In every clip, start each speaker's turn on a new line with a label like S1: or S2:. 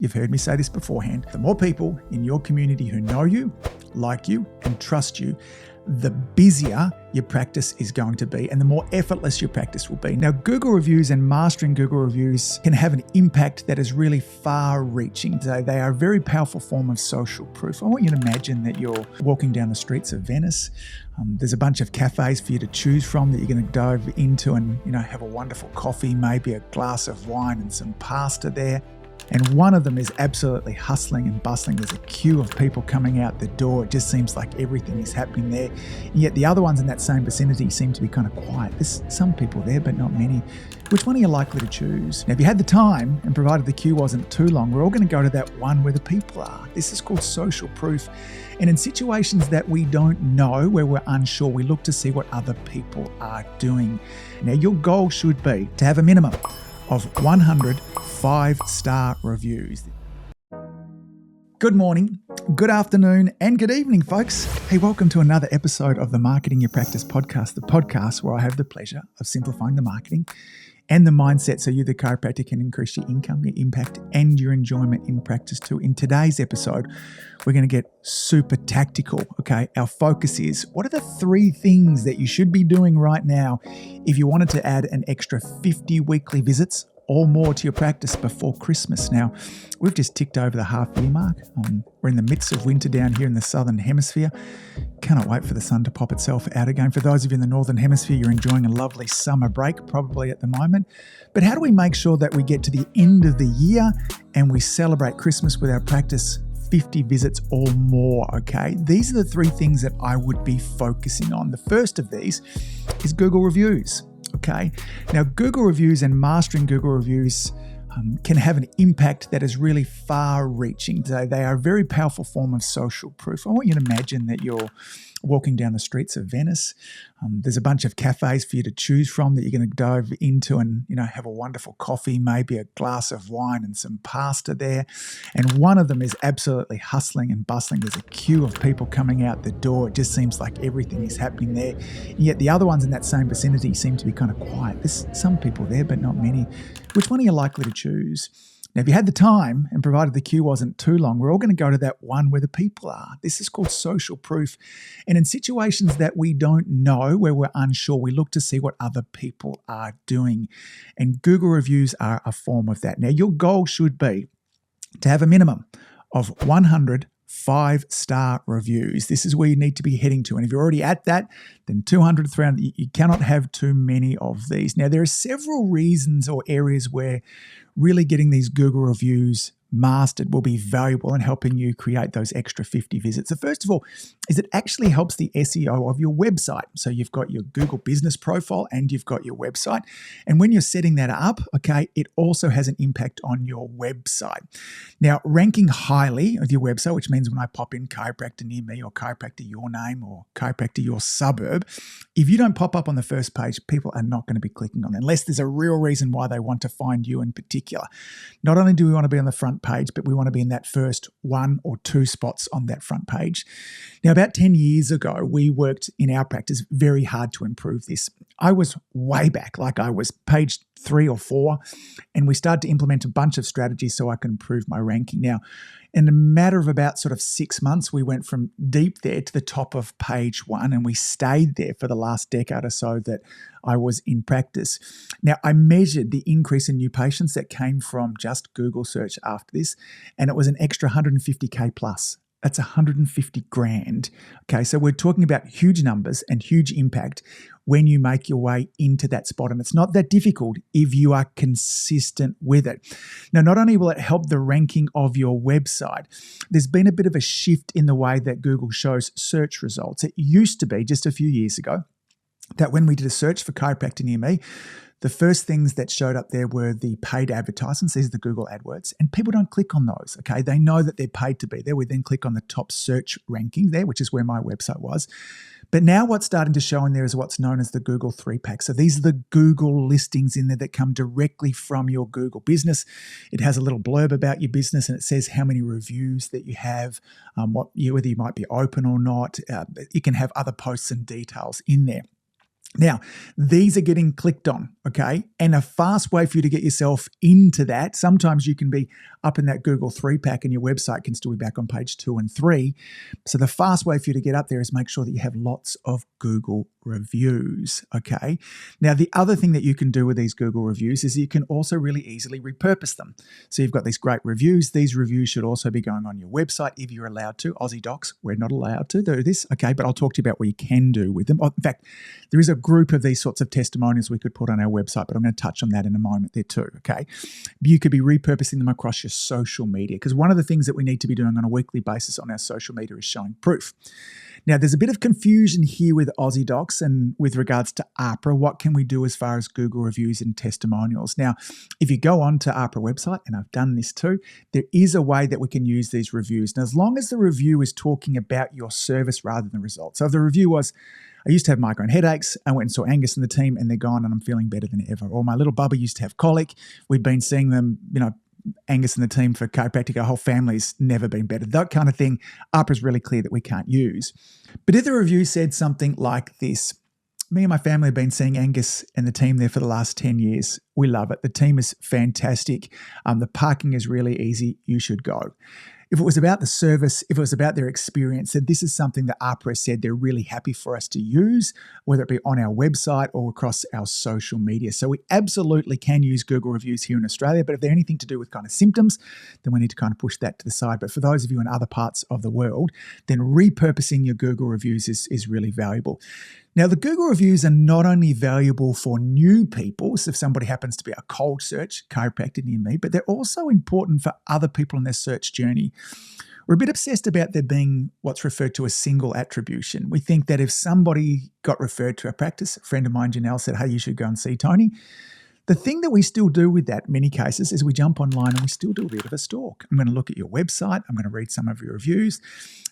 S1: You've heard me say this beforehand. The more people in your community who know you, like you, and trust you, the busier your practice is going to be and the more effortless your practice will be. Now, Google reviews and mastering Google reviews can have an impact that is really far-reaching. They are a very powerful form of social proof. I want you to imagine that you're walking down the streets of Venice. There's a bunch of cafes for you to choose from that you're going to dive into and, have a wonderful coffee, maybe a glass of wine and some pasta there. And one of them is absolutely hustling and bustling. There's a queue of people coming out the door. It just seems like everything is happening there. And yet the other ones in that same vicinity seem to be kind of quiet. There's some people there, but not many. Which one are you likely to choose? Now, if you had the time, and provided the queue wasn't too long, we're all going to go to that one where the people are. This is called social proof. And in situations that we don't know, where we're unsure, we look to see what other people are doing. Now, your goal should be to have a minimum of 100 5-star reviews. Good morning, good afternoon, and good evening, folks. Hey, welcome to another episode of the Marketing Your Practice podcast, the podcast where I have the pleasure of simplifying the marketing and the mindset so you, the chiropractor, can increase your income, your impact, and your enjoyment in practice too. In today's episode, we're going to get super tactical, okay? Our focus is, what are the 3 things that you should be doing right now if you wanted to add an extra 50 weekly visits or more to your practice before Christmas? Now, we've just ticked over the half-year mark. We're in the midst of winter down here in the Southern Hemisphere. Cannot wait for the sun to pop itself out again. For those of you in the Northern Hemisphere, you're enjoying a lovely summer break, probably at the moment. But how do we make sure that we get to the end of the year and we celebrate Christmas with our practice 50 visits or more, okay? These are the 3 things that I would be focusing on. The first of these is Google reviews. Okay. Now, Google reviews and mastering Google reviews can have an impact that is really far-reaching. They are a very powerful form of social proof. I want you to imagine that you're walking down the streets of Venice. There's a bunch of cafes for you to choose from that you're going to dive into and, have a wonderful coffee, maybe a glass of wine and some pasta there. And one of them is absolutely hustling and bustling. There's a queue of people coming out the door. It just seems like everything is happening there. And yet the other ones in that same vicinity seem to be kind of quiet. There's some people there, but not many. Which one are you likely to choose? Now, if you had the time, and provided the queue wasn't too long, we're all going to go to that one where the people are. This is called social proof. And in situations that we don't know, where we're unsure, we look to see what other people are doing. And Google reviews are a form of that. Now, your goal should be to have a minimum of 100 5-star reviews. This is where you need to be heading to. And if you're already at that, then 200, 300, you cannot have too many of these. Now, there are several reasons or areas where really getting these Google reviews mastered will be valuable in helping you create those extra 50 visits. So first of all, is it actually helps the SEO of your website. So you've got your Google business profile and you've got your website. And when you're setting that up, okay, it also has an impact on your website. Now, ranking highly of your website, which means when I pop in chiropractor near me or chiropractor your name or chiropractor your suburb, if you don't pop up on the first page, people are not going to be clicking on it unless there's a real reason why they want to find you in particular. Not only do we want to be on the front page, but we want to be in that first 1 or 2 spots on that front page. Now, about 10 years ago, we worked in our practice very hard to improve this. I was way back, like I was page 3 or 4, and we started to implement a bunch of strategies so I could improve my ranking. Now, in a matter of about sort of 6 months, we went from deep there to the top of page 1, and we stayed there for the last decade or so that I was in practice. Now, I measured the increase in new patients that came from just Google search after this, and it was an extra 150K plus. That's 150 grand. Okay, so we're talking about huge numbers and huge impact when you make your way into that spot. And it's not that difficult if you are consistent with it. Now, not only will it help the ranking of your website, there's been a bit of a shift in the way that Google shows search results. It used to be just a few years ago that when we did a search for chiropractor near me, the first things that showed up there were the paid advertisements. These are the Google AdWords, and people don't click on those, okay? They know that they're paid to be there. We then click on the top search ranking there, which is where my website was. But now what's starting to show in there is what's known as the Google 3-pack. So these are the Google listings in there that come directly from your Google business. It has a little blurb about your business, and it says how many reviews that you have, whether you might be open or not. It can have other posts and details in there. Now, these are getting clicked on, okay? And a fast way for you to get yourself into that, sometimes you can be up in that Google 3-pack and your website can still be back on page 2 and 3. So the fast way for you to get up there is make sure that you have lots of Google reviews, okay? Now, the other thing that you can do with these Google reviews is you can also really easily repurpose them. So you've got these great reviews. These reviews should also be going on your website if you're allowed to. Aussie docs, we're not allowed to do this, okay? But I'll talk to you about what you can do with them. In fact, there is a group of these sorts of testimonials we could put on our website, but I'm going to touch on that in a moment there too, okay? You could be repurposing them across your social media, because one of the things that we need to be doing on a weekly basis on our social media is showing proof. Now, there's a bit of confusion here with Aussie Docs and with regards to AHPRA. What can we do as far as Google reviews and testimonials? Now, if you go on to AHPRA website, and I've done this too, there is a way that we can use these reviews. Now, as long as the review is talking about your service rather than results. So if the review was, I used to have migraine headaches. I went and saw Angus and the team and they're gone and I'm feeling better than ever. Or my little bubba used to have colic. We'd been seeing them, Angus and the team for chiropractic, our whole family's never been better. That kind of thing, AHPRA is really clear that we can't use. But if the review said something like this, me and my family have been seeing Angus and the team there for the last 10 years. We love it. The team is fantastic. The parking is really easy. You should go. If it was about the service, if it was about their experience, then this is something that AHPRA said they're really happy for us to use, whether it be on our website or across our social media. So we absolutely can use Google reviews here in Australia, but if they're anything to do with kind of symptoms, then we need to kind of push that to the side. But for those of you in other parts of the world, then repurposing your Google reviews is really valuable. Now, the Google reviews are not only valuable for new people, so if somebody happens to be a cold search chiropractor near me, but they're also important for other people in their search journey. We're a bit obsessed about there being what's referred to as single attribution. We think that if somebody got referred to a practice, a friend of mine, Janelle, said, hey, you should go and see Tony. The thing that we still do with that in many cases is we jump online and we still do a bit of a stalk. I'm going to look at your website. I'm going to read some of your reviews.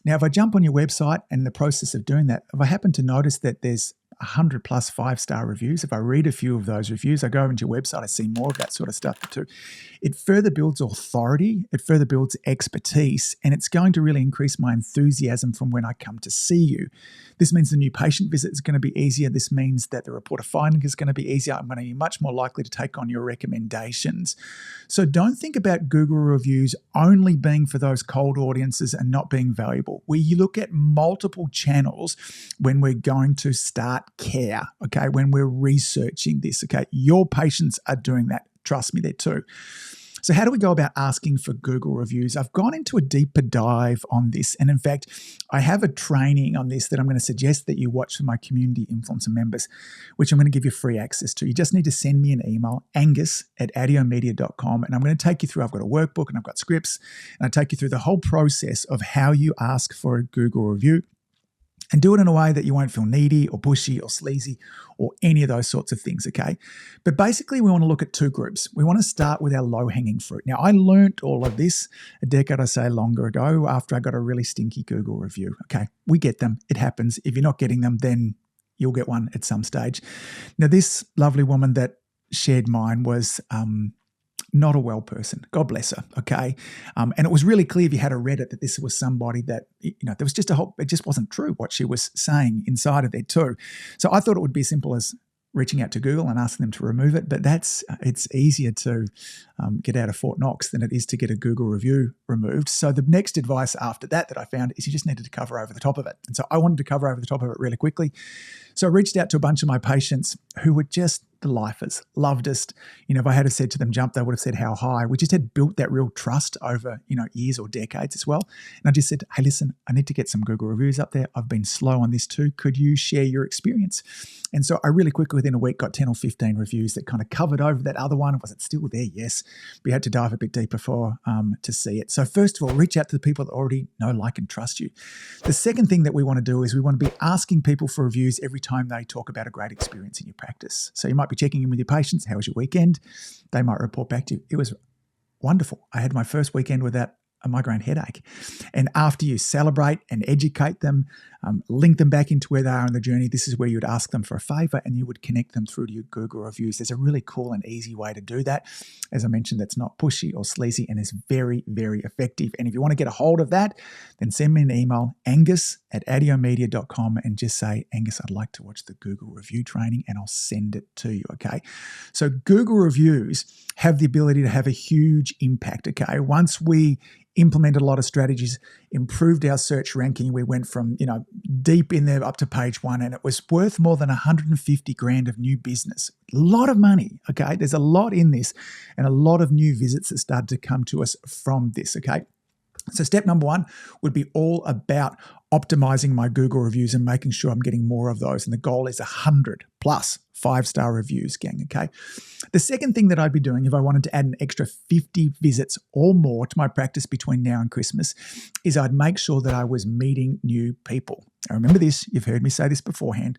S1: Now, if I jump on your website and in the process of doing that, if I happen to notice that there's 100 plus 5-star reviews, if I read a few of those reviews, I go over into your website, I see more of that sort of stuff too. It further builds authority, it further builds expertise, and it's going to really increase my enthusiasm from when I come to see you. This means the new patient visit is going to be easier. This means that the report of finding is going to be easier. I'm going to be much more likely to take on your recommendations. So don't think about Google reviews only being for those cold audiences and not being valuable. We look at multiple channels when we're going to start care, okay, when we're researching this, okay. Your patients are doing that. Trust me, there too. So how do we go about asking for Google reviews? I've gone into a deeper dive on this. And in fact, I have a training on this that I'm going to suggest that you watch for my community influencer members, which I'm going to give you free access to. You just need to send me an email, angus@audiomedia.com, and I'm going to take you through, I've got a workbook and I've got scripts, and I take you through the whole process of how you ask for a Google review. And do it in a way that you won't feel needy or pushy or sleazy or any of those sorts of things, okay? But basically, we want to look at two groups. We want to start with our low-hanging fruit. Now, I learnt all of this a decade or so longer ago after I got a really stinky Google review, okay? We get them. It happens. If you're not getting them, then you'll get one at some stage. Now, this lovely woman that shared mine was not a well person. God bless her, okay? And it was really clear if you had read it that this was somebody that, there was just it just wasn't true what she was saying inside of there too. So I thought it would be as simple as reaching out to Google and asking them to remove it, but it's easier to get out of Fort Knox than it is to get a Google review removed. So the next advice after that I found is you just needed to cover over the top of it. And so I wanted to cover over the top of it really quickly. So I reached out to a bunch of my patients who were just the lifers, loved us. If I had said to them jump, they would have said how high. We just had built that real trust over, years or decades as well. And I just said, hey, listen, I need to get some Google reviews up there. I've been slow on this too. Could you share your experience? And so I really quickly within a week got 10 or 15 reviews that kind of covered over that other one. Was it still there? Yes. We had to dive a bit deeper to see it. So first of all, reach out to the people that already know, like, and trust you. The second thing that we want to do is we want to be asking people for reviews every time they talk about a great experience in your practice. So you might be checking in with your patients. How was your weekend? They might report back to you. It was wonderful. I had my first weekend without a migraine headache. And after you celebrate and educate them, link them back into where they are in the journey, this is where you would ask them for a favor and you would connect them through to your Google reviews. There's a really cool and easy way to do that. As I mentioned, that's not pushy or sleazy and is very, very effective. And if you want to get a hold of that, then send me an email, Angus angus@audiomedia.com and just say, Angus, I'd like to watch the Google review training, and I'll send it to you, okay? So Google reviews have the ability to have a huge impact, okay? Once we implemented a lot of strategies, improved our search ranking, we went from, deep in there up to page 1, and it was worth more than 150 grand of new business. A lot of money, okay? There's a lot in this and a lot of new visits that started to come to us from this, okay? So step number 1 would be all about optimizing my Google reviews and making sure I'm getting more of those. And the goal is 100 plus 5-star reviews, gang, okay? The second thing that I'd be doing if I wanted to add an extra 50 visits or more to my practice between now and Christmas is I'd make sure that I was meeting new people. Now remember this, you've heard me say this beforehand.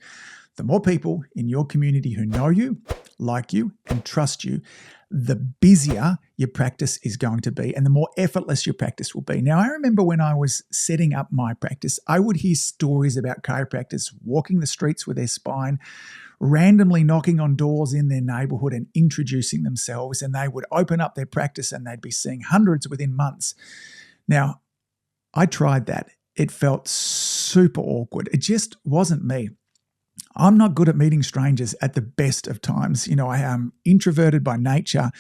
S1: The more people in your community who know you, like you, and trust you, the busier your practice is going to be and the more effortless your practice will be. Now, I remember when I was setting up my practice, I would hear stories about chiropractors walking the streets with their spine, randomly knocking on doors in their neighborhood and introducing themselves, and they would open up their practice and they'd be seeing hundreds within months. Now, I tried that. It felt super awkward. It just wasn't me. I'm not good at meeting strangers at the best of times. I am introverted by nature,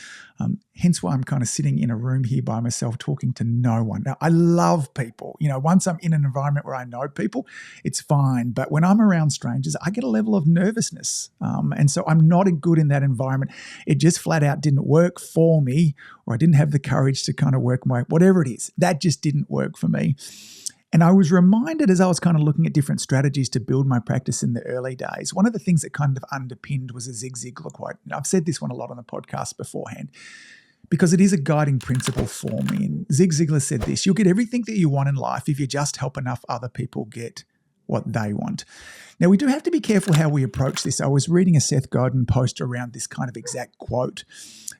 S1: hence why I'm kind of sitting in a room here by myself talking to no one. Now, I love people. Once I'm in an environment where I know people, it's fine. But when I'm around strangers, I get a level of nervousness. And so I'm not good in that environment. It just flat out didn't work for me, or I didn't have the courage to kind of work whatever it is. That just didn't work for me. And I was reminded as I was kind of looking at different strategies to build my practice in the early days, one of the things that kind of underpinned was a Zig Ziglar quote. And I've said this one a lot on the podcast beforehand because it is a guiding principle for me. And Zig Ziglar said this: you'll get everything that you want in life if you just help enough other people get what they want. Now, we do have to be careful how we approach this. I was reading a Seth Godin post around this kind of exact quote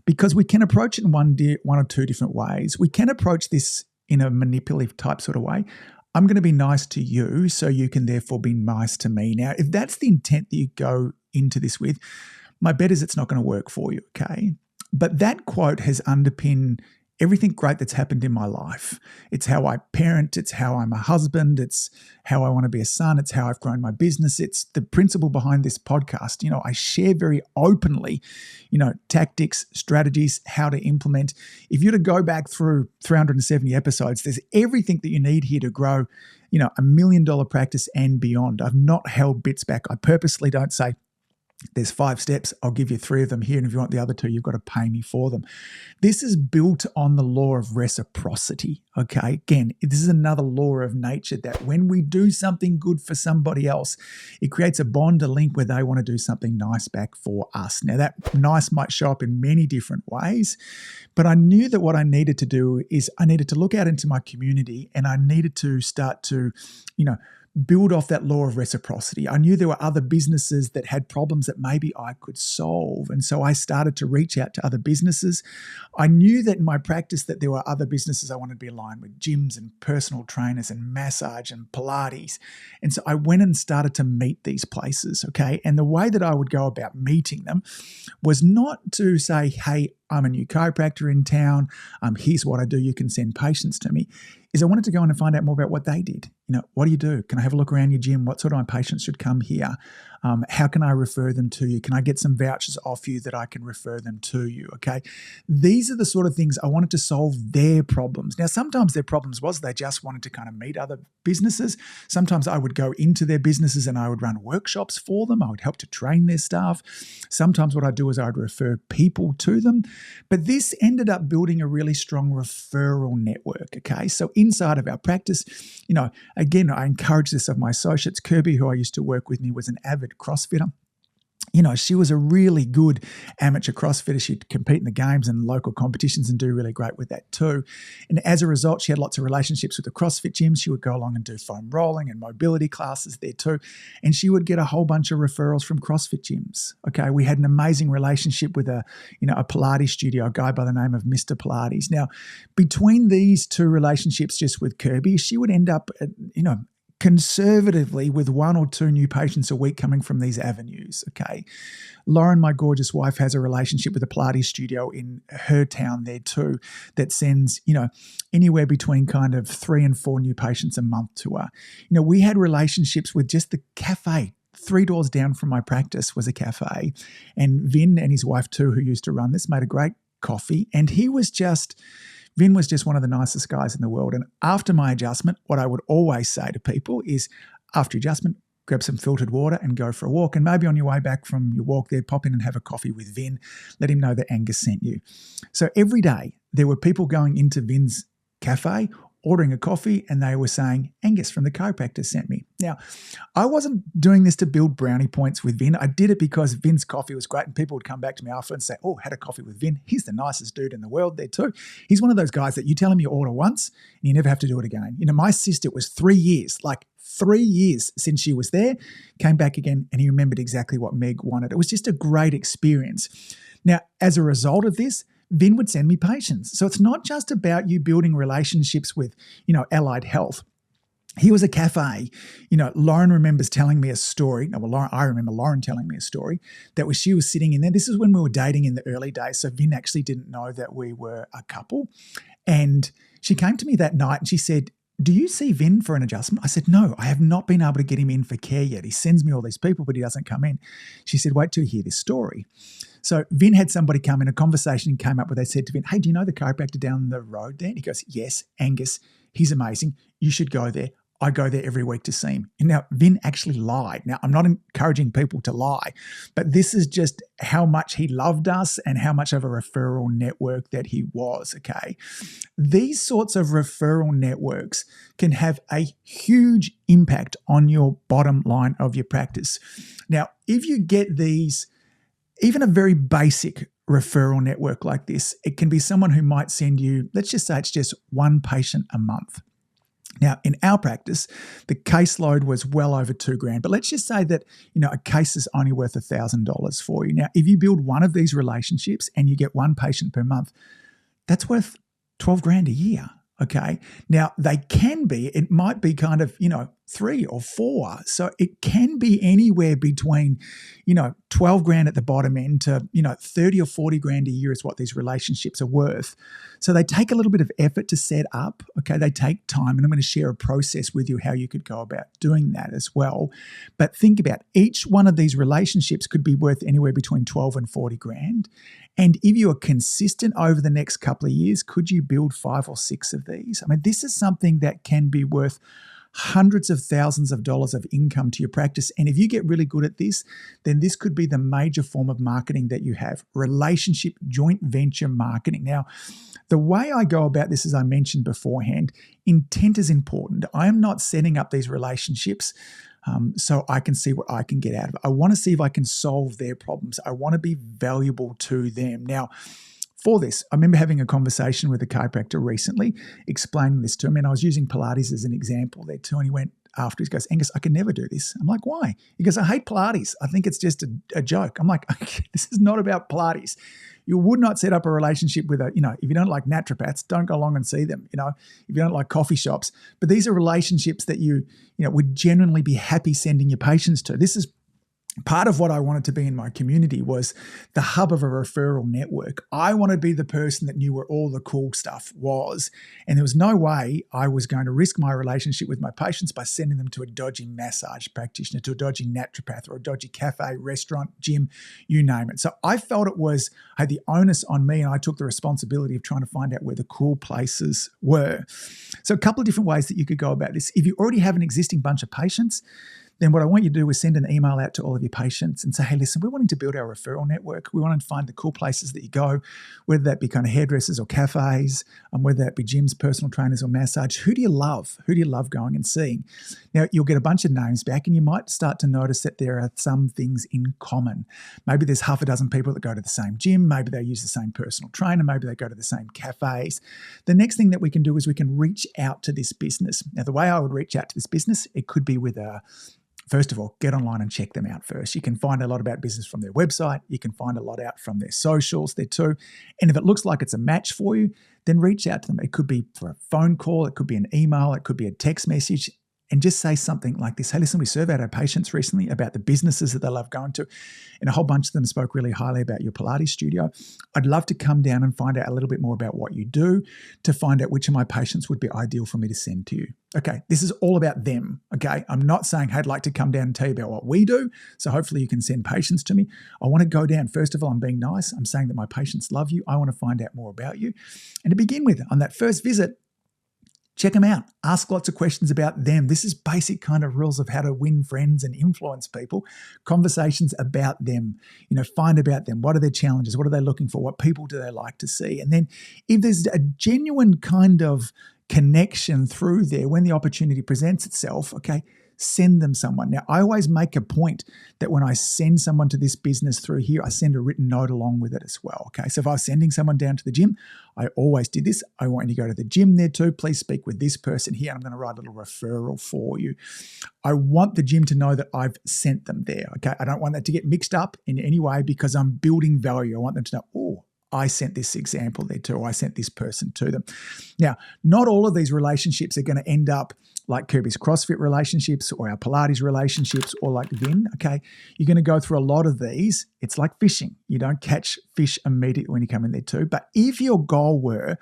S1: because we can approach it in one or two different ways. We can approach this in a manipulative type sort of way. I'm going to be nice to you, so you can therefore be nice to me. Now, if that's the intent that you go into this with, my bet is it's not going to work for you, okay? But that quote has underpinned everything great that's happened in my life. It's how I parent. It's how I'm a husband. It's how I want to be a son. It's how I've grown my business. It's the principle behind this podcast. I share very openly, tactics, strategies, how to implement. If you were to go back through 370 episodes, there's everything that you need here to grow, $1 million practice and beyond. I've not held bits back. I purposely don't say, there's 5 steps. I'll give you 3 of them here. And if you want the other 2, you've got to pay me for them. This is built on the law of reciprocity. Okay. Again, this is another law of nature that when we do something good for somebody else, it creates a bond, a link where they want to do something nice back for us. Now, that nice might show up in many different ways, but I knew that what I needed to do is I needed to look out into my community and I needed to start to, build off that law of reciprocity. I knew there were other businesses that had problems that maybe I could solve. And so I started to reach out to other businesses. I knew that in my practice that there were other businesses I wanted to be aligned with, gyms and personal trainers and massage and Pilates. And so I went and started to meet these places, okay? And the way that I would go about meeting them was not to say, hey, I'm a new chiropractor in town. Here's what I do. You can send patients to me. Is I wanted to go in and find out more about what they did. What do you do? Can I have a look around your gym? What sort of my patients should come here? How can I refer them to you? Can I get some vouchers off you that I can refer them to you? Okay. These are the sort of things I wanted to solve their problems. Now, sometimes their problems was they just wanted to kind of meet other businesses. Sometimes I would go into their businesses and I would run workshops for them. I would help to train their staff. Sometimes what I'd do is I'd refer people to them. But this ended up building a really strong referral network. Okay. So inside of our practice, again, I encourage this of my associates. Kirby, who I used to work with me, was an avid CrossFitter. She was a really good amateur CrossFitter. She'd compete in the games and local competitions and do really great with that too. And as a result, she had lots of relationships with the CrossFit gyms. She would go along and do foam rolling and mobility classes there too. And she would get a whole bunch of referrals from CrossFit gyms. Okay, we had an amazing relationship with a Pilates studio, a guy by the name of Mr. Pilates. Now, between these two relationships just with Kirby, she would end up, conservatively with 1 or 2 new patients a week coming from these avenues, okay? Lauren, my gorgeous wife, has a relationship with a Pilates studio in her town there too that sends, anywhere between kind of 3 and 4 new patients a month to her. We had relationships with just the cafe. 3 doors down from my practice was a cafe. And Vin and his wife too, who used to run this, made a great coffee. And Vin was just one of the nicest guys in the world. And after my adjustment, what I would always say to people is, after adjustment, grab some filtered water and go for a walk. And maybe on your way back from your walk there, pop in and have a coffee with Vin. Let him know that Angus sent you. So every day there were people going into Vin's cafe, ordering a coffee, and they were saying, Angus from the chiropractor sent me. Now, I wasn't doing this to build brownie points with Vin. I did it because Vin's coffee was great, and people would come back to me after and say, oh, had a coffee with Vin. He's the nicest dude in the world there too. He's one of those guys that you tell him you order once and you never have to do it again. My sister, it was 3 years, like 3 years since she was there, came back again, and he remembered exactly what Meg wanted. It was just a great experience. Now, as a result of this, Vin would send me patients. So it's not just about you building relationships with, allied health. He was a cafe. Lauren remembers telling me a story. I remember Lauren telling me a story that she was sitting in there. This is when we were dating in the early days. So Vin actually didn't know that we were a couple. And she came to me that night and she said, do you see Vin for an adjustment? I said, no, I have not been able to get him in for care yet. He sends me all these people, but he doesn't come in. She said, wait till you hear this story. So Vin had somebody come in, a conversation came up where they said to Vin, hey, do you know the chiropractor down the road there? And he goes, yes, Angus, he's amazing. You should go there. I go there every week to see him. And now Vin actually lied. Now, I'm not encouraging people to lie, but this is just how much he loved us and how much of a referral network that he was, okay? These sorts of referral networks can have a huge impact on your bottom line of your practice. Now, if you get these, even a very basic referral network like this, it can be someone who might send you, let's just say it's just 1 patient a month. Now, in our practice, the caseload was well over $2,000, but let's just say that, a case is only worth $1,000 for you. Now, if you build one of these relationships and you get 1 patient per month, that's worth $12,000 a year. Okay. Now it might be kind of, 3 or 4. So it can be anywhere between, $12,000 at the bottom end to, $30,000 or $40,000 a year is what these relationships are worth. So they take a little bit of effort to set up. Okay. They take time, and I'm going to share a process with you how you could go about doing that as well. But think about each one of these relationships could be worth anywhere between $12,000 and $40,000. And if you are consistent over the next couple of years, could you build 5 or 6 of these? I mean, this is something that can be worth hundreds of thousands of dollars of income to your practice. And if you get really good at this, then this could be the major form of marketing that you have, relationship joint venture marketing. Now, the way I go about this, as I mentioned beforehand, intent is important. I am not setting up these relationships so I can see what I can get out of it. I want to see if I can solve their problems. I want to be valuable to them. Now, for this, I remember having a conversation with a chiropractor recently, explaining this to him, and I was using Pilates as an example there too, and he went after, he goes, Angus, I can never do this. I'm like, why? He goes, I hate Pilates. I think it's just a joke. I'm like, okay, this is not about Pilates. You would not set up a relationship with if you don't like naturopaths, don't go along and see them, if you don't like coffee shops. But these are relationships that you would genuinely be happy sending your patients to. This is part of what I wanted to be in my community, was the hub of a referral network. I wanted to be the person that knew where all the cool stuff was. And there was no way I was going to risk my relationship with my patients by sending them to a dodgy massage practitioner, to a dodgy naturopath, or a dodgy cafe, restaurant, gym, you name it. So I felt I had the onus on me, and I took the responsibility of trying to find out where the cool places were. So a couple of different ways that you could go about this. If you already have an existing bunch of patients, then what I want you to do is send an email out to all of your patients and say, hey, listen, we're wanting to build our referral network. We want to find the cool places that you go, whether that be kind of hairdressers or cafes, whether that be gyms, personal trainers, or massage. Who do you love? Who do you love going and seeing? Now, you'll get a bunch of names back, and you might start to notice that there are some things in common. Maybe there's half a dozen people that go to the same gym. Maybe they use the same personal trainer. Maybe they go to the same cafes. The next thing that we can do is we can reach out to this business. Now, the way I would reach out to this business, it could be with first of all, get online and check them out first. You can find a lot about business from their website. You can find a lot out from their socials there too. And if it looks like it's a match for you, then reach out to them. It could be for a phone call. It could be an email. It could be a text message. and just say something like this. Hey, listen, we surveyed our patients recently about the businesses that they love going to, and a whole bunch of them spoke really highly about your Pilates studio. I'd love to come down and find out a little bit more about what you do to find out which of my patients would be ideal for me to send to you. Okay, this is all about them, okay? I'm not saying, hey, I'd like to come down and tell you about what we do, so hopefully you can send patients to me. I want to go down. First of all, I'm being nice. I'm saying that my patients love you. I want to find out more about you. And to begin with, on that first visit, check them out. Ask lots of questions about them. This is basic kind of rules of how to win friends and influence people. Conversations about them. Find about them. What are their challenges? What are they looking for? What people do they like to see? And then if there's a genuine kind of connection through there when the opportunity presents itself, okay, send them someone. Now, I always make a point that when I send someone to this business through here, I send a written note along with it as well, okay? So if I was sending someone down to the gym, I always did this. I want you to go to the gym there too. Please speak with this person here. I'm going to write a little referral for you. I want the gym to know that I've sent them there, okay? I don't want that to get mixed up in any way because I'm building value. I want them to know, oh, I sent this example there too. I sent this person to them. Now, not all of these relationships are going to end up like Kirby's CrossFit relationships or our Pilates relationships or like Vin, okay? You're going to go through a lot of these. It's like fishing. You don't catch fish immediately when you come in there too. But if your goal were,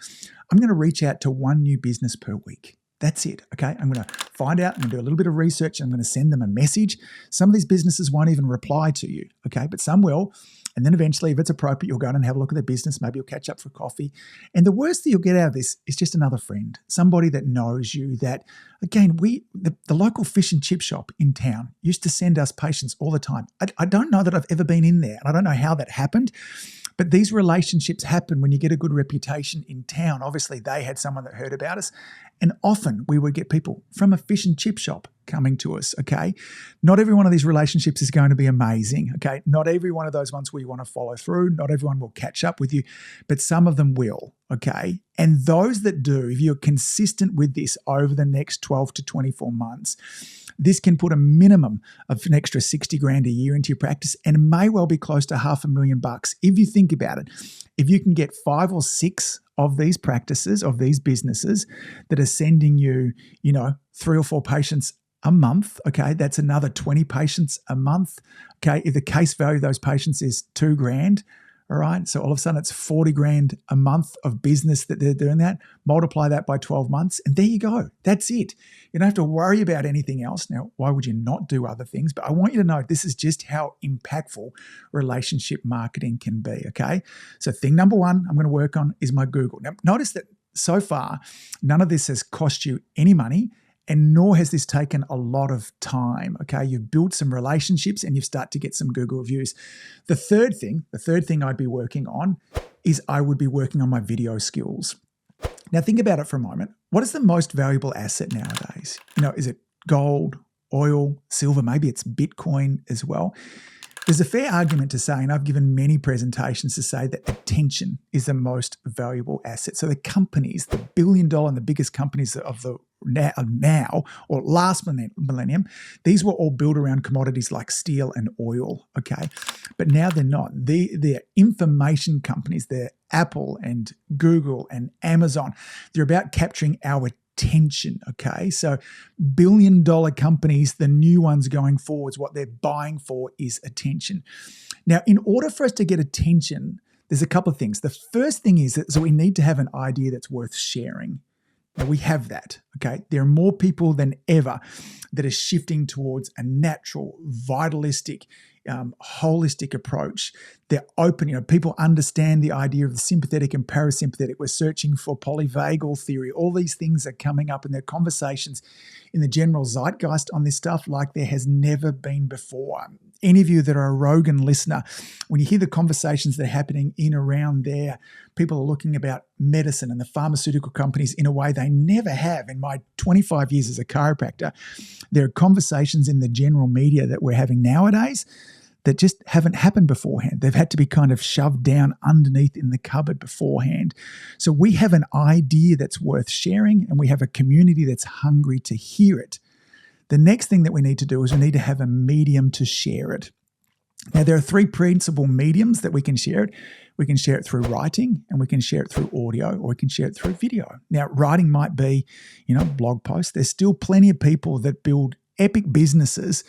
S1: I'm going to reach out to one new business per week. That's it, okay? I'm going to find out, I'm going to do a little bit of research, I'm going to send them a message. Some of these businesses won't even reply to you, okay? But some will. And then eventually, if it's appropriate, you'll go and have a look at their business. Maybe you'll catch up for coffee. And the worst that you'll get out of this is just another friend, somebody that knows you that, again, the local fish and chip shop in town used to send us patients all the time. I don't know that I've ever been in there, and I don't know how that happened. But these relationships happen when you get a good reputation in town. Obviously, they had someone that heard about us. And often we would get people from a fish and chip shop coming to us, okay? Not every one of these relationships is going to be amazing, okay? Not every one of those ones we want to follow through. Not everyone will catch up with you, but some of them will, okay? And those that do, if you're consistent with this over the next 12 to 24 months, this can put a minimum of an extra 60 grand a year into your practice and may well be close to $500,000 if you think about it. If you can get 5 or 6 of these practices, of these businesses that are sending you, 3 or 4 patients a month, okay, that's another 20 patients a month, okay? If the case value of those patients is $2 grand, all right, so all of a sudden it's 40 grand a month of business that they're doing that. Multiply that by 12 months, and there you go. That's it. You don't have to worry about anything else. Now, why would you not do other things? But I want you to know this is just how impactful relationship marketing can be, okay? So thing number 1 I'm going to work on is my Google. Now, notice that so far, none of this has cost you any money, and nor has this taken a lot of time, okay? You've built some relationships and you've started to get some Google reviews. The third thing I'd be working on is I would be working on my video skills. Now think about it for a moment. What is the most valuable asset nowadays? Is it gold, oil, silver? Maybe it's Bitcoin as well. There's a fair argument to say, and I've given many presentations to say that attention is the most valuable asset. So the companies, the $1 billion and the biggest companies of the now or last millennium, these were all built around commodities like steel and oil, okay? But now they're not. They're information companies. They're Apple and Google and Amazon. They're about capturing our attention, okay? So $1 billion companies, the new ones going forwards, what they're buying for is attention. Now, in order for us to get attention, there's a couple of things. The first thing is that we need to have an idea that's worth sharing. Now, we have that, okay? There are more people than ever that are shifting towards a natural, vitalistic, holistic approach. They're open, people understand the idea of the sympathetic and parasympathetic. We're searching for polyvagal theory. All these things are coming up in their conversations in the general zeitgeist on this stuff like there has never been before. Any of you that are a Rogan listener, when you hear the conversations that are happening in around there, people are looking about medicine and the pharmaceutical companies in a way they never have. In my 25 years as a chiropractor, there are conversations in the general media that we're having nowadays that just haven't happened beforehand. They've had to be kind of shoved down underneath in the cupboard beforehand. So we have an idea that's worth sharing, and we have a community that's hungry to hear it. The next thing that we need to do is we need to have a medium to share it. Now, there are three principal mediums that we can share it. We can share it through writing, and we can share it through audio, or we can share it through video. Now, writing might be, blog posts. There's still plenty of people that build epic businesses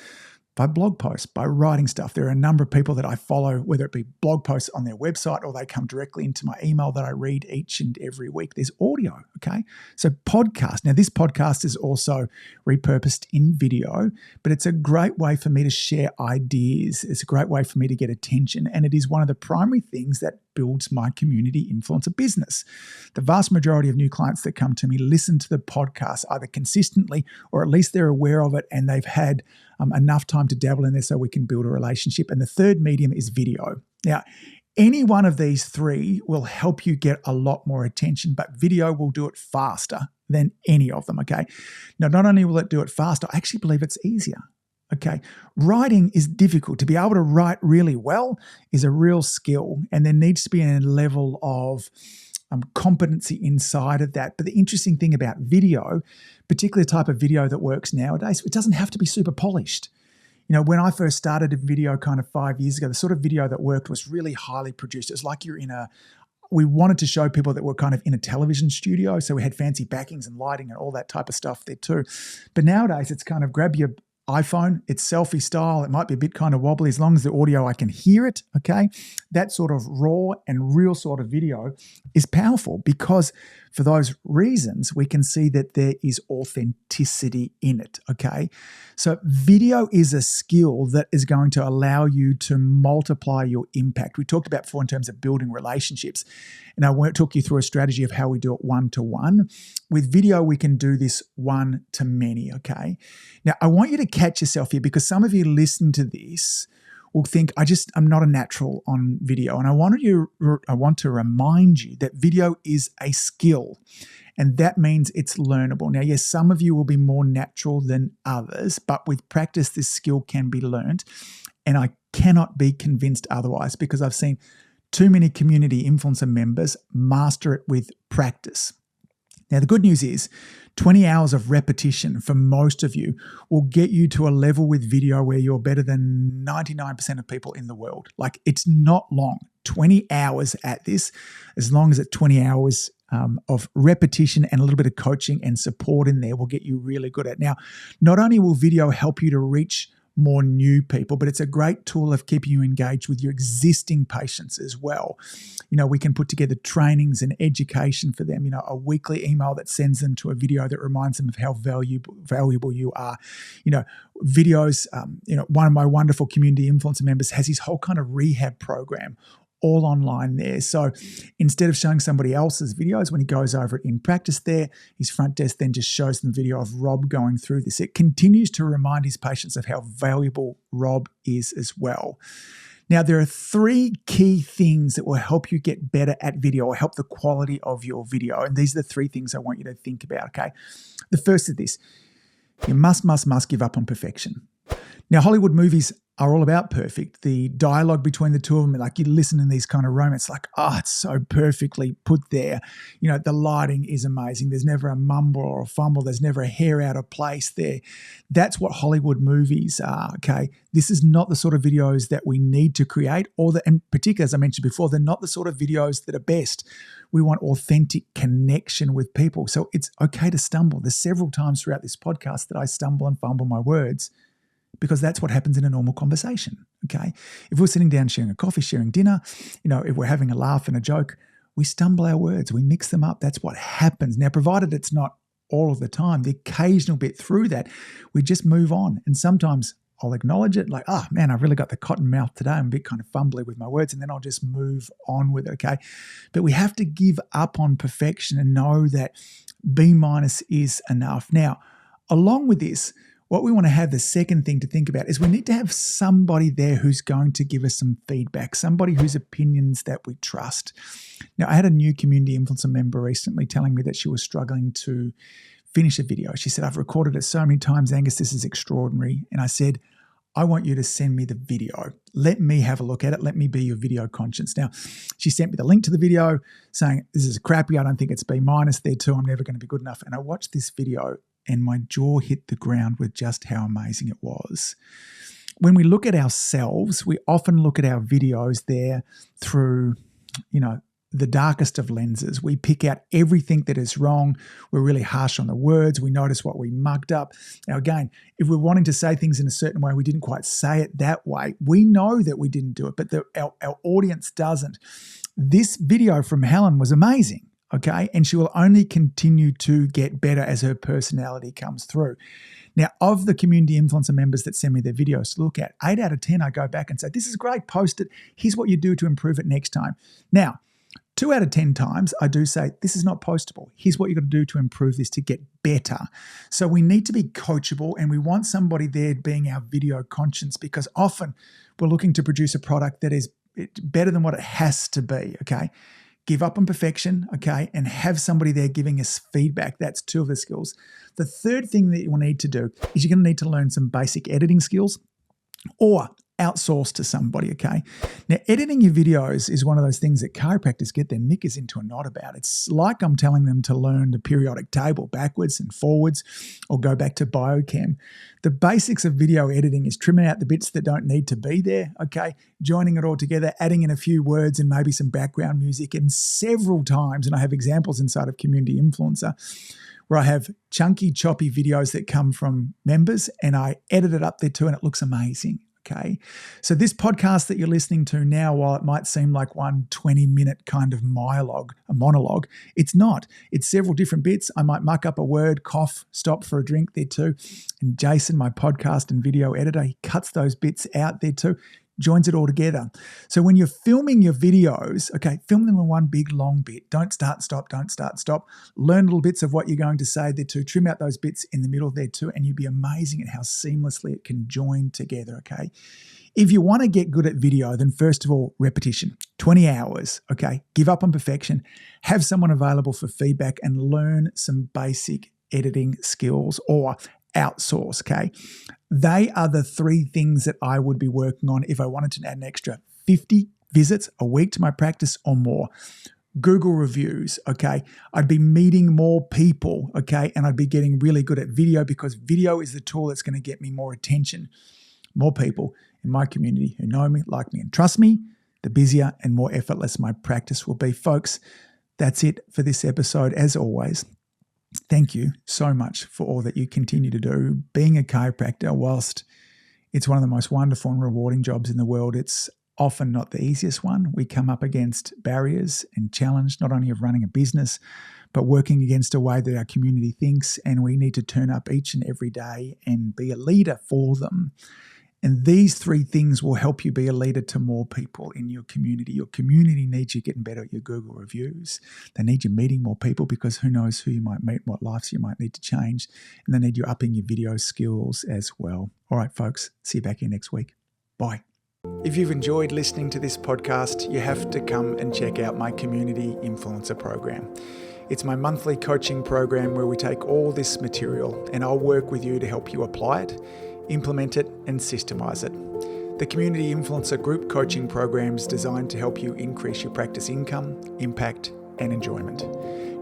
S1: by blog posts, by writing stuff. There are a number of people that I follow, whether it be blog posts on their website or they come directly into my email that I read each and every week. There's audio, okay? So podcast. Now, this podcast is also repurposed in video, but it's a great way for me to share ideas. It's a great way for me to get attention, and it is one of the primary things that builds my community influencer business. The vast majority of new clients that come to me listen to the podcast either consistently, or at least they're aware of it and they've had enough time to dabble in there so we can build a relationship. And the third medium is video. Now, any one of these three will help you get a lot more attention, but video will do it faster than any of them, okay? Now, not only will it do it faster, I actually believe it's easier. Okay, writing is difficult. To be able to write really well is a real skill, and there needs to be a level of competency inside of that. But the interesting thing about video, particularly the type of video that works nowadays, it doesn't have to be super polished. When I first started a video kind of 5 years ago, the sort of video that worked was really highly produced. It was like we wanted to show people that we're kind of in a television studio, so we had fancy backings and lighting and all that type of stuff there too. But nowadays, it's kind of grab your iPhone, it's selfie style. It might be a bit kind of wobbly. As long as the audio, I can hear it, okay? That sort of raw and real sort of video is powerful because for those reasons, we can see that there is authenticity in it, okay? So video is a skill that is going to allow you to multiply your impact. We talked about before in terms of building relationships, and I won't talk you through a strategy of how we do it one-to-one. With video, we can do this one-to-many, okay? Now, I want you to catch yourself here because some of you listen to this will think, I'm not a natural on video. And I want to remind you that video is a skill, and that means it's learnable. Now, yes, some of you will be more natural than others, but with practice, this skill can be learned. And I cannot be convinced otherwise because I've seen too many community influencer members master it with practice. Now, the good news is 20 hours of repetition for most of you will get you to a level with video where you're better than 99% of people in the world. Like, it's not long. 20 hours at this, as long as it's 20 hours of repetition and a little bit of coaching and support in there will get you really good at. Now, not only will video help you to reach more new people, but it's a great tool of keeping you engaged with your existing patients as well. We can put together trainings and education for them, a weekly email that sends them to a video that reminds them of how valuable you are. Videos, one of my wonderful community influencer members has his whole kind of rehab program all online there. So instead of showing somebody else's videos, when he goes over it in practice there, his front desk then just shows them video of Rob going through this. It continues to remind his patients of how valuable Rob is as well. Now, there are three key things that will help you get better at video or help the quality of your video. And these are the three things I want you to think about, okay? The first is this. You must give up on perfection. Now, Hollywood movies are all about perfect. The dialogue between the two of them, like you listen in these kind of romance, like, it's so perfectly put there. The lighting is amazing. There's never a mumble or a fumble. There's never a hair out of place there. That's what Hollywood movies are, okay? This is not the sort of videos that we need to create, and particularly, as I mentioned before, they're not the sort of videos that are best. We want authentic connection with people. So it's okay to stumble. There's several times throughout this podcast that I stumble and fumble my words, because that's what happens in a normal conversation, okay? If we're sitting down sharing a coffee, sharing dinner, if we're having a laugh and a joke, we stumble our words, we mix them up. That's what happens. Now, provided it's not all of the time, the occasional bit through that, we just move on. And sometimes I'll acknowledge it like, man, I've really got the cotton mouth today. I'm a bit kind of fumbly with my words, and then I'll just move on with it, okay? But we have to give up on perfection and know that B- is enough. Now, along with this, what we want to have, the second thing to think about, is we need to have somebody there who's going to give us some feedback, somebody whose opinions that we trust. Now, I had a new community influencer member recently telling me that she was struggling to finish a video. She said, I've recorded it so many times, Angus, this is extraordinary. And I said, I want you to send me the video. Let me have a look at it. Let me be your video conscience. Now, she sent me the link to the video saying, this is crappy. I don't think it's B- there too. I'm never going to be good enough. And I watched this video and my jaw hit the ground with just how amazing it was. when we look at ourselves, we often look at our videos there through, the darkest of lenses. We pick out everything that is wrong. We're really harsh on the words. We notice what we mucked up. Now, again, if we're wanting to say things in a certain way, we didn't quite say it that way. We know that we didn't do it, but our audience doesn't. This video from Helen was amazing, okay? And she will only continue to get better as her personality comes through. Now, of the community influencer members that send me their videos to look at, 8 out of 10, I go back and say, this is great, post it. Here's what you do to improve it next time. Now, 2 out of 10 times, I do say, this is not postable. Here's what you've got to do to improve this to get better. So we need to be coachable, and we want somebody there being our video conscience, because often we're looking to produce a product that is better than what it has to be, okay? Give up on perfection, okay, and have somebody there giving us feedback. That's 2 of the skills. The third thing that you will need to do is you're going to need to learn some basic editing skills or outsource to somebody, okay? Now, editing your videos is one of those things that chiropractors get their knickers into a knot about. It's like I'm telling them to learn the periodic table backwards and forwards or go back to biochem. The basics of video editing is trimming out the bits that don't need to be there, okay? Joining it all together, adding in a few words and maybe some background music. And several times, and I have examples inside of Community Influencer, where I have chunky, choppy videos that come from members and I edit it up there too, and it looks amazing. Okay, so this podcast that you're listening to now, while it might seem like one 20-minute kind of monologue, it's not. It's several different bits. I might muck up a word, cough, stop for a drink there too. And Jason, my podcast and video editor, he cuts those bits out there too, joins it all together. So when you're filming your videos, okay, film them in one big long bit. Don't start, stop, don't start, stop. Learn little bits of what you're going to say there too. Trim out those bits in the middle there too, and you'll be amazing at how seamlessly it can join together, okay? If you want to get good at video, then first of all, repetition, 20 hours, okay? Give up on perfection, have someone available for feedback, and learn some basic editing skills or outsource, okay? They are the 3 things that I would be working on if I wanted to add an extra 50 visits a week to my practice or more. Google reviews, okay? I'd be meeting more people, okay? And I'd be getting really good at video, because video is the tool that's going to get me more attention, more people in my community who know me, like me, and trust me. The busier and more effortless my practice will be. Folks, that's it for this episode. As always, thank you so much for all that you continue to do. Being a chiropractor, whilst it's one of the most wonderful and rewarding jobs in the world, it's often not the easiest one. We come up against barriers and challenge, not only of running a business, but working against a way that our community thinks, and we need to turn up each and every day and be a leader for them. And these 3 things will help you be a leader to more people in your community. Your community needs you getting better at your Google reviews. They need you meeting more people, because who knows who you might meet, what lives you might need to change. And they need you upping your video skills as well. All right, folks, see you back here next week. Bye. If you've enjoyed listening to this podcast, you have to come and check out my Community Influencer program. It's my monthly coaching program where we take all this material and I'll work with you to help you apply it, implement it, and systemize it. The Community Influencer Group Coaching Program is designed to help you increase your practice income, impact, and enjoyment.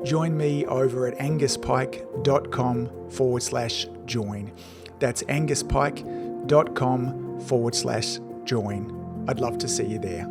S1: Join me over at anguspyke.com/join. That's anguspyke.com/join. I'd love to see you there.